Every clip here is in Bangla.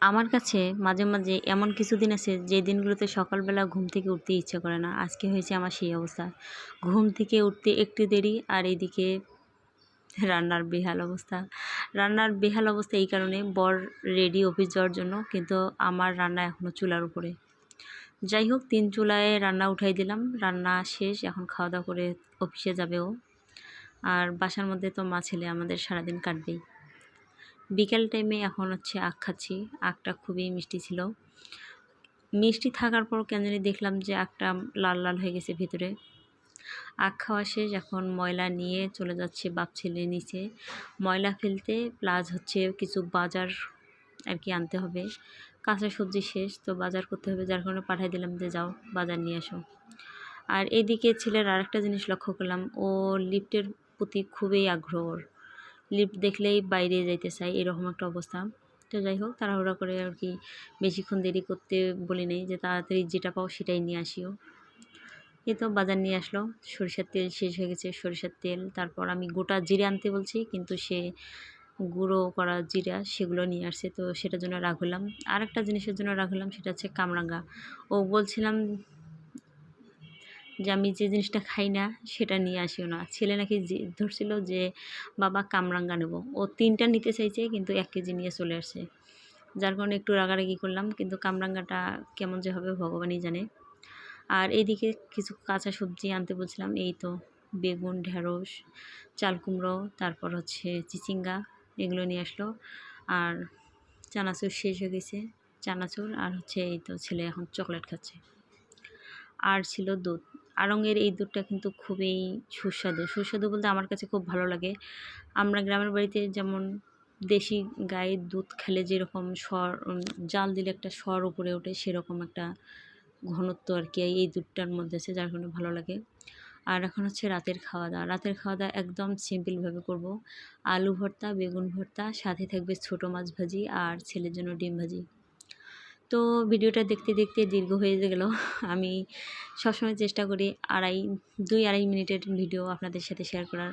আমার কাছে মাঝে মাঝে এমন কিছু দিন আছে যে দিনগুলোতে সকালবেলা ঘুম থেকে উঠতে ইচ্ছে করে না। আজকে হয়েছে আমার সেই অবস্থা। ঘুম থেকে উঠতে একটু দেরি, আর এদিকে রান্নার বেহাল অবস্থা। রান্নার বেহাল অবস্থা এই কারণে, বর রেডি অফিস যাওয়ার জন্য, কিন্তু আমার রান্না এখনও চুলার উপরে। যাই হোক, 3 চুলায় রান্না উঠাই দিলাম, রান্না শেষ, এখন খাওয়া দাওয়া করে অফিসে যাবে ও। আর বাসার মধ্যে তো মা ছেলে আমাদের সারাদিন কাটবেই। বিকেল টাইমে এখন হচ্ছে আখ খাচ্ছি। আখটা খুবই মিষ্টি ছিল। মিষ্টি থাকার পর কেন জানি দেখলাম যে আখটা লাল লাল হয়ে গেছে ভিতরে। আখ খাওয়া শেষ, এখন ময়লা নিয়ে চলে যাচ্ছে বাপ ছেলে নিচে ময়লা ফেলতে, প্লাস হচ্ছে কিছু বাজার আর কি আনতে হবে। কাঁচা সবজি শেষ, তো বাজার করতে হবে, যার কারণে পাঠিয়ে দিলাম যে যাও বাজার নিয়ে আসো। আর এদিকে ছেলের আরেকটা জিনিস লক্ষ্য করলাম, ও লিফটের প্রতি খুবই আগ্রহ ওর। লিফট দেখলেই বাইরে যাইতে চাই, এরকম একটা অবস্থা। তো যাই হোক, তাড়াহুড়া করে আর কি বেশিক্ষণ দেরি করতে বলি নাই, যে তাড়াতাড়ি যেটা পাও সেটাই নিয়ে আসিও। এই তো বাজার নিয়ে আসলো। সরিষার তেল শেষ হয়ে গেছে, সরিষার তেল। তারপর আমি গোটা জিরে আনতে বলছি, কিন্তু সে গুঁড়ো করা জিরা সেগুলো নিয়ে আসছে, তো সেটার জন্য রাগ হলাম। আর একটা জিনিসের জন্য রাগ হলাম, সেটা হচ্ছে কামরাঙ্গা। ও বলছিলাম যে আমি যে জিনিসটা খাই না সেটা নিয়ে আসিও না। ছেলে নাকি ধরছিল যে বাবা কামরাঙ্গা নেব, ও 3টা নিতে চাইছে, কিন্তু 1 কেজি নিয়ে চলে আসছে। যার কারণে একটু রাগারাগি করলাম, কিন্তু কামরাঙ্গাটা কেমন যে হবে ভগবানই জানে। আর এইদিকে কিছু কাঁচা সবজি আনতে বলছিলাম, এই তো বেগুন, ঢেঁড়স, চাল কুমড়ো, তারপর হচ্ছে চিচিঙ্গা, এগুলো নিয়ে আসলো। আর চানাচুর শেষ হয়ে গেছে, চানাচুর। আর হচ্ছে এই তো ছেলে এখন চকলেট খাচ্ছে। আর ছিল দুধ। আড়ংয়ের এই দুধটা কিন্তু খুবই সুস্বাদু। সুস্বাদু বলতে আমার কাছে খুব ভালো লাগে। আমরা গ্রামের বাড়িতে যেমন দেশি গাইয়ের দুধ খেলে যেরকম জাল দিলে একটা স্বর উপরে ওঠে, সেরকম একটা ঘনত্ব আর কি এই দুধটার মধ্যে আছে, যার কারণে ভালো লাগে। আর এখন হচ্ছে রাতের খাওয়া দাওয়া। রাতের খাওয়া দাওয়া একদম সিম্পলভাবে করব। আলু ভর্তা, বেগুন ভর্তা, সাথে থাকবে ছোটো মাছ ভাজি, আর ছেলের জন্য ডিম ভাজি। তো ভিডিওটা দেখতে দেখতে দীর্ঘ হয়ে গেল। আমি সবসময় চেষ্টা করি 2-2.5 মিনিটের ভিডিও আপনাদের সাথে শেয়ার করার,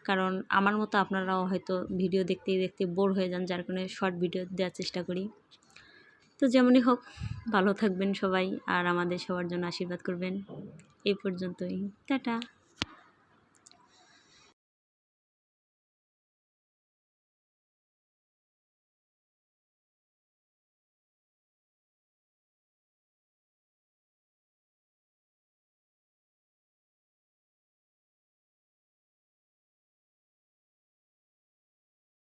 কারণ আমার মতো আপনারাও হয়তো ভিডিও দেখতে দেখতে বোর হয়ে যান, যার কারণে শর্ট ভিডিও দেওয়ার চেষ্টা করি। তো যেমনই হোক, ভালো থাকবেন সবাই, আর আমাদের সবার জন্য আশীর্বাদ করবেন। এই পর্যন্তই, টাটা।